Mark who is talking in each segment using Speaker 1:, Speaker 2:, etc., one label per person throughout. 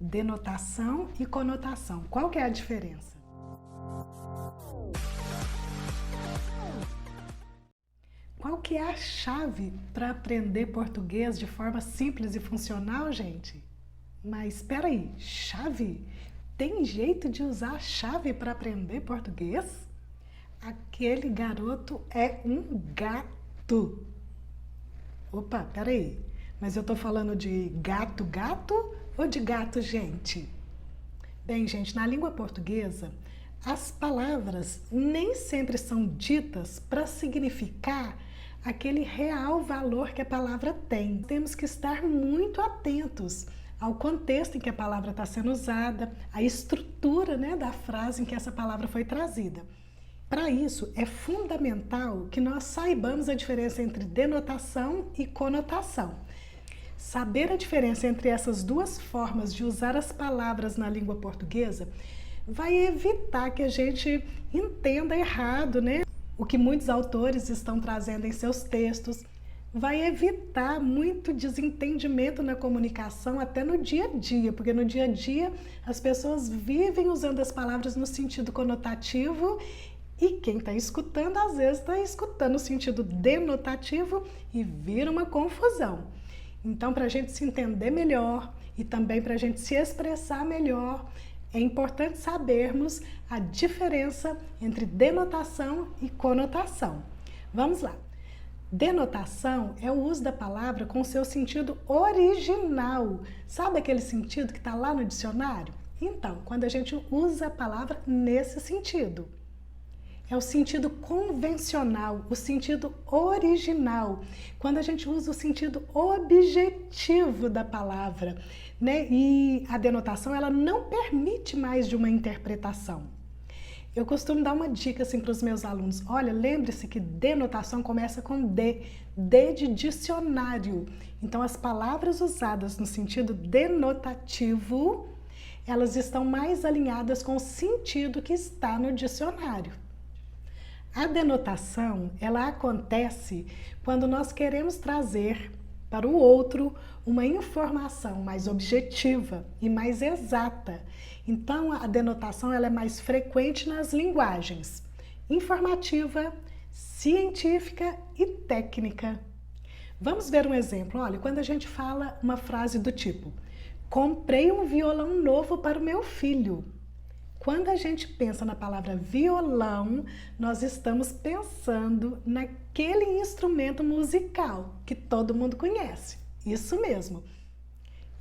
Speaker 1: Denotação e conotação. Qual que é a diferença? Qual que é a chave para aprender português de forma simples e funcional, gente? Mas espera aí, chave? Tem jeito de usar a chave para aprender português? Aquele garoto é um gato. Opa, peraí. Mas eu tô falando de gato, gato ou de gato, gente? Bem, gente, na língua portuguesa, as palavras nem sempre são ditas para significar aquele real valor que a palavra tem. Temos que estar muito atentos ao contexto em que a palavra está sendo usada, à estrutura, né, da frase em que essa palavra foi trazida. Para isso, é fundamental que nós saibamos a diferença entre denotação e conotação. Saber a diferença entre essas duas formas de usar as palavras na língua portuguesa vai evitar que a gente entenda errado, né? O que muitos autores estão trazendo em seus textos, vai evitar muito desentendimento na comunicação até no dia a dia, porque no dia a dia as pessoas vivem usando as palavras no sentido conotativo e quem está escutando, às vezes, está escutando no sentido denotativo e vira uma confusão. Então, para a gente se entender melhor e também para a gente se expressar melhor, é importante sabermos a diferença entre denotação e conotação. Vamos lá. Denotação é o uso da palavra com seu sentido original. Sabe aquele sentido que está lá no dicionário? Então, quando a gente usa a palavra nesse sentido. É o sentido convencional, o sentido original, quando a gente usa o sentido objetivo da palavra, né? E a denotação, ela não permite mais de uma interpretação. Eu costumo dar uma dica assim para os meus alunos. Olha, lembre-se que denotação começa com D de dicionário. Então, as palavras usadas no sentido denotativo, elas estão mais alinhadas com o sentido que está no dicionário. A denotação, ela acontece quando nós queremos trazer para o outro uma informação mais objetiva e mais exata. Então, a denotação ela é mais frequente nas linguagens informativa, científica e técnica. Vamos ver um exemplo. Olha, quando a gente fala uma frase do tipo: comprei um violão novo para o meu filho. Quando a gente pensa na palavra violão, nós estamos pensando naquele instrumento musical que todo mundo conhece. Isso mesmo.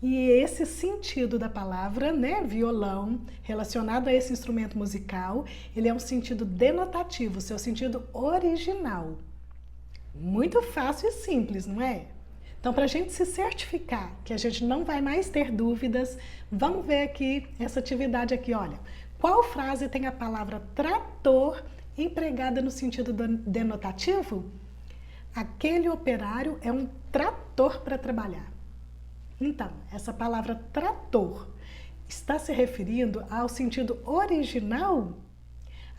Speaker 1: E esse sentido da palavra, né, violão, relacionado a esse instrumento musical, ele é um sentido denotativo, seu sentido original. Muito fácil e simples, não é? Então, para a gente se certificar que a gente não vai mais ter dúvidas, vamos ver aqui essa atividade aqui, olha. Qual frase tem a palavra trator empregada no sentido denotativo? Aquele operário é um trator para trabalhar. Então, essa palavra trator está se referindo ao sentido original?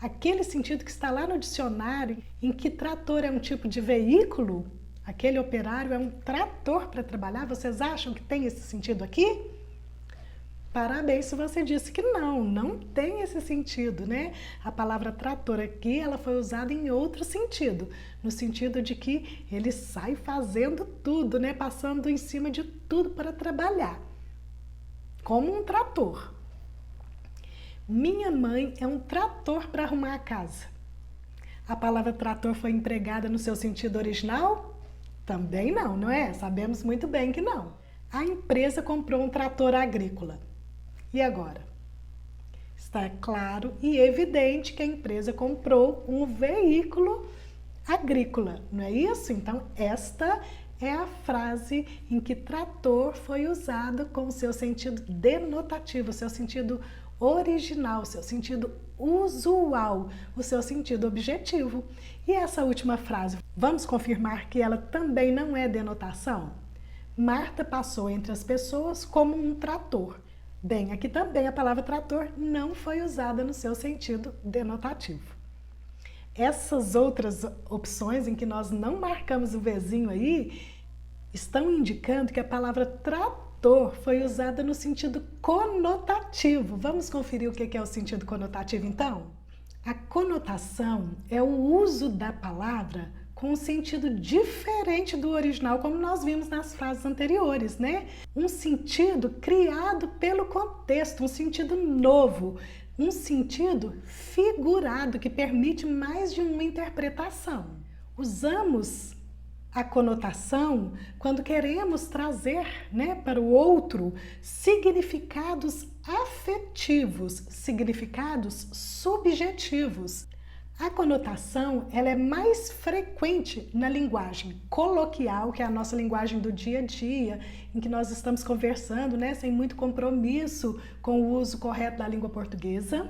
Speaker 1: Aquele sentido que está lá no dicionário, em que trator é um tipo de veículo? Aquele operário é um trator para trabalhar? Vocês acham que tem esse sentido aqui? Parabéns se você disse que não tem esse sentido, né? A palavra trator aqui, ela foi usada em outro sentido, no sentido de que ele sai fazendo tudo, né? Passando em cima de tudo para trabalhar, como um trator. Minha mãe é um trator para arrumar a casa. A palavra trator foi empregada no seu sentido original? Também não é? Sabemos muito bem que não. A empresa comprou um trator agrícola. E agora? Está claro e evidente que a empresa comprou um veículo agrícola, não é isso? Então, esta é a frase em que trator foi usado com o seu sentido denotativo, o seu sentido original, o seu sentido usual, o seu sentido objetivo. E essa última frase, vamos confirmar que ela também não é denotação? Marta passou entre as pessoas como um trator. Bem, aqui também a palavra trator não foi usada no seu sentido denotativo. Essas outras opções em que nós não marcamos o Vzinho aí, estão indicando que a palavra trator autor foi usada no sentido conotativo. Vamos conferir o que é o sentido conotativo, então? A conotação é o uso da palavra com um sentido diferente do original, como nós vimos nas frases anteriores, né? Um sentido criado pelo contexto, um sentido novo, um sentido figurado que permite mais de uma interpretação. Usamos a conotação quando queremos trazer, né, para o outro significados afetivos, significados subjetivos. A conotação ela é mais frequente na linguagem coloquial, que é a nossa linguagem do dia a dia, em que nós estamos conversando, né, sem muito compromisso com o uso correto da língua portuguesa,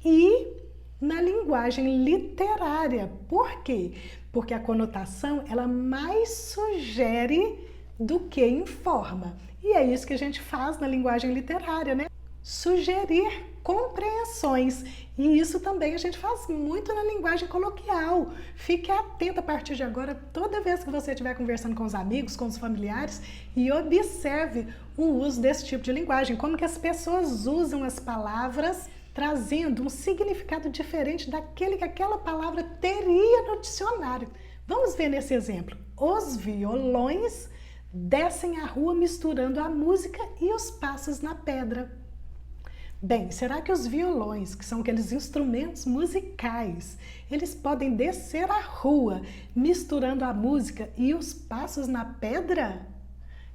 Speaker 1: e na linguagem literária. Por quê? Porque a conotação ela mais sugere do que informa. E é isso que a gente faz na linguagem literária, né? Sugerir compreensões. E isso também a gente faz muito na linguagem coloquial. Fique atento a partir de agora, toda vez que você estiver conversando com os amigos, com os familiares, e observe o uso desse tipo de linguagem, como que as pessoas usam as palavras trazendo um significado diferente daquele que aquela palavra teria no dicionário. Vamos ver nesse exemplo. Os violões descem a rua misturando a música e os passos na pedra. Bem, será que os violões, que são aqueles instrumentos musicais, eles podem descer a rua misturando a música e os passos na pedra?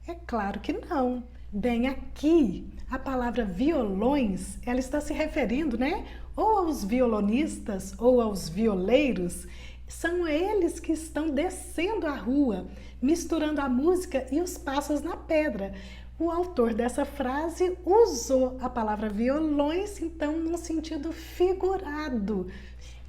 Speaker 1: É claro que não. Bem, aqui a palavra violões, ela está se referindo, né, ou aos violonistas ou aos violeiros. São eles que estão descendo a rua, misturando a música e os passos na pedra. O autor dessa frase usou a palavra violões, então, num sentido figurado.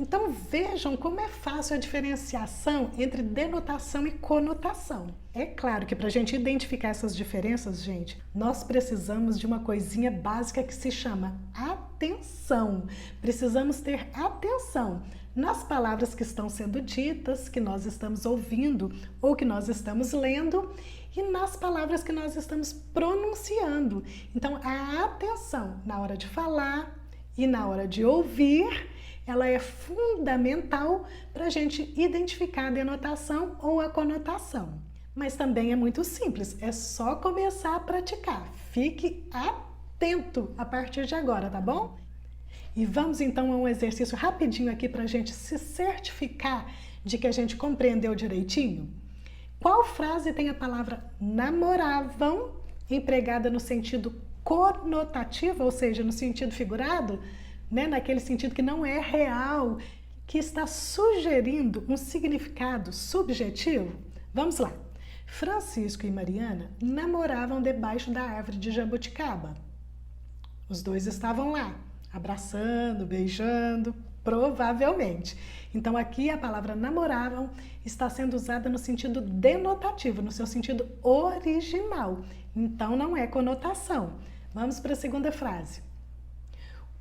Speaker 1: Então, vejam como é fácil a diferenciação entre denotação e conotação. É claro que para a gente identificar essas diferenças, gente, nós precisamos de uma coisinha básica que se chama atenção. Precisamos ter atenção nas palavras que estão sendo ditas, que nós estamos ouvindo ou que nós estamos lendo, e nas palavras que nós estamos pronunciando. Então, a atenção na hora de falar e na hora de ouvir, ela é fundamental para a gente identificar a denotação ou a conotação. Mas também é muito simples, é só começar a praticar. Fique atento a partir de agora, tá bom? E vamos então a um exercício rapidinho aqui para a gente se certificar de que a gente compreendeu direitinho. Qual frase tem a palavra namoravam empregada no sentido conotativo, ou seja, no sentido figurado, né? Naquele sentido que não é real, que está sugerindo um significado subjetivo? Vamos lá. Francisco e Mariana namoravam debaixo da árvore de jabuticaba. Os dois estavam lá, abraçando, beijando, provavelmente. Então aqui a palavra namoravam está sendo usada no sentido denotativo, no seu sentido original. Então não é conotação. Vamos para a segunda frase.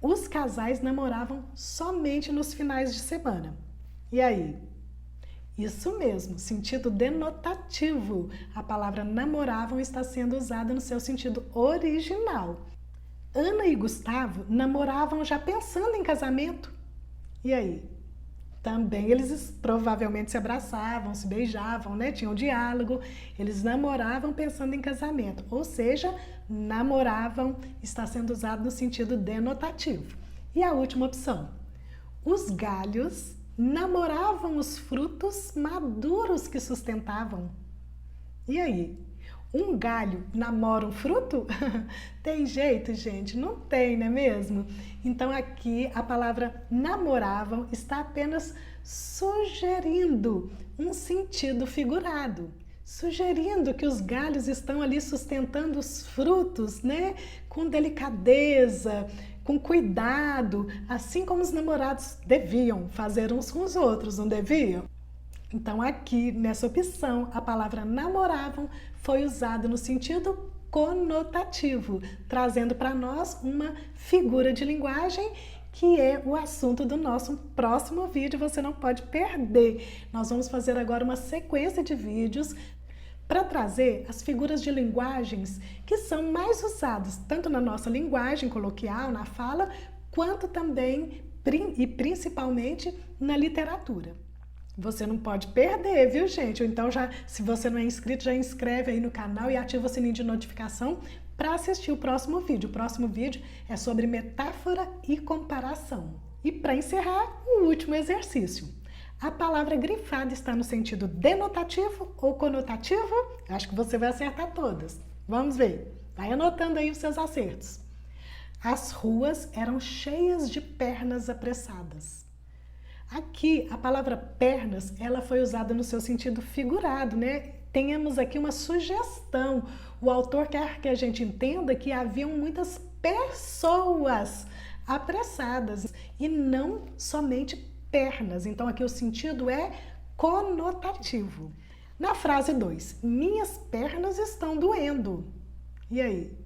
Speaker 1: Os casais namoravam somente nos finais de semana. E aí? Isso mesmo, sentido denotativo. A palavra namoravam está sendo usada no seu sentido original. Ana e Gustavo namoravam já pensando em casamento. E aí? Também eles provavelmente se abraçavam, se beijavam, né? Tinham diálogo. Eles namoravam pensando em casamento. Ou seja, namoravam está sendo usado no sentido denotativo. E a última opção. Os galhos namoravam os frutos maduros que sustentavam. E aí? Um galho namora um fruto? Tem jeito, gente? Não tem, não é mesmo? Então aqui a palavra namoravam está apenas sugerindo um sentido figurado. Sugerindo que os galhos estão ali sustentando os frutos, né? Com delicadeza, com cuidado, assim como os namorados deviam fazer uns com os outros, não deviam? Então aqui, nessa opção, a palavra namoravam foi usada no sentido conotativo, trazendo para nós uma figura de linguagem que é o assunto do nosso próximo vídeo, você não pode perder. Nós vamos fazer agora uma sequência de vídeos para trazer as figuras de linguagens que são mais usadas tanto na nossa linguagem coloquial, na fala, quanto também e principalmente na literatura. Você não pode perder, viu, gente? Ou então, se você não é inscrito, já inscreve aí no canal e ativa o sininho de notificação para assistir o próximo vídeo. O próximo vídeo é sobre metáfora e comparação. E para encerrar, o último exercício. A palavra grifada está no sentido denotativo ou conotativo? Acho que você vai acertar todas. Vamos ver. Vai anotando aí os seus acertos. As ruas eram cheias de pernas apressadas. Aqui, a palavra pernas, ela foi usada no seu sentido figurado, né? Tenhamos aqui uma sugestão. O autor quer que a gente entenda que haviam muitas pessoas apressadas e não somente pernas. Então, aqui o sentido é conotativo. Na frase 2, minhas pernas estão doendo. E aí?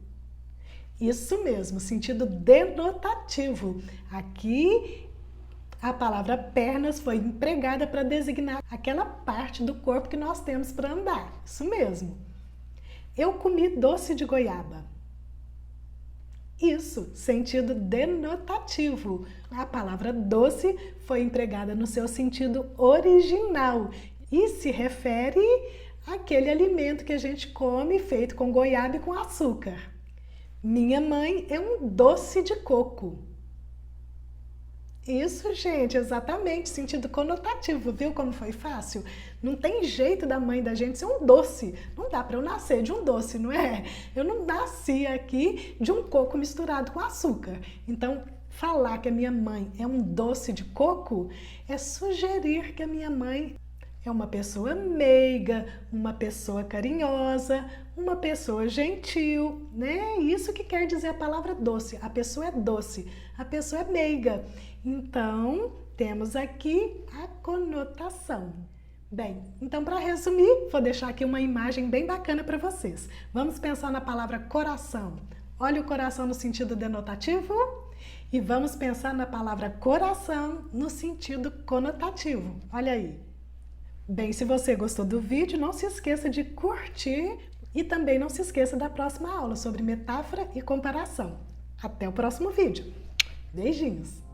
Speaker 1: Isso mesmo, sentido denotativo. Aqui, a palavra pernas foi empregada para designar aquela parte do corpo que nós temos para andar. Isso mesmo. Eu comi doce de goiaba. Isso, sentido denotativo. A palavra doce foi empregada no seu sentido original e se refere àquele alimento que a gente come feito com goiaba e com açúcar. Minha mãe é um doce de coco. Isso, gente, exatamente, sentido conotativo, viu como foi fácil? Não tem jeito da mãe da gente ser um doce, não dá para eu nascer de um doce, não é? Eu não nasci aqui de um coco misturado com açúcar. Então, falar que a minha mãe é um doce de coco é sugerir que a minha mãe é uma pessoa meiga, uma pessoa carinhosa, uma pessoa gentil, né? Isso que quer dizer a palavra doce. A pessoa é doce, a pessoa é meiga. Então, temos aqui a conotação. Bem, então para resumir, vou deixar aqui uma imagem bem bacana para vocês. Vamos pensar na palavra coração. Olha o coração no sentido denotativo e vamos pensar na palavra coração no sentido conotativo. Olha aí. Bem, se você gostou do vídeo, não se esqueça de curtir e também não se esqueça da próxima aula sobre metáfora e comparação. Até o próximo vídeo. Beijinhos!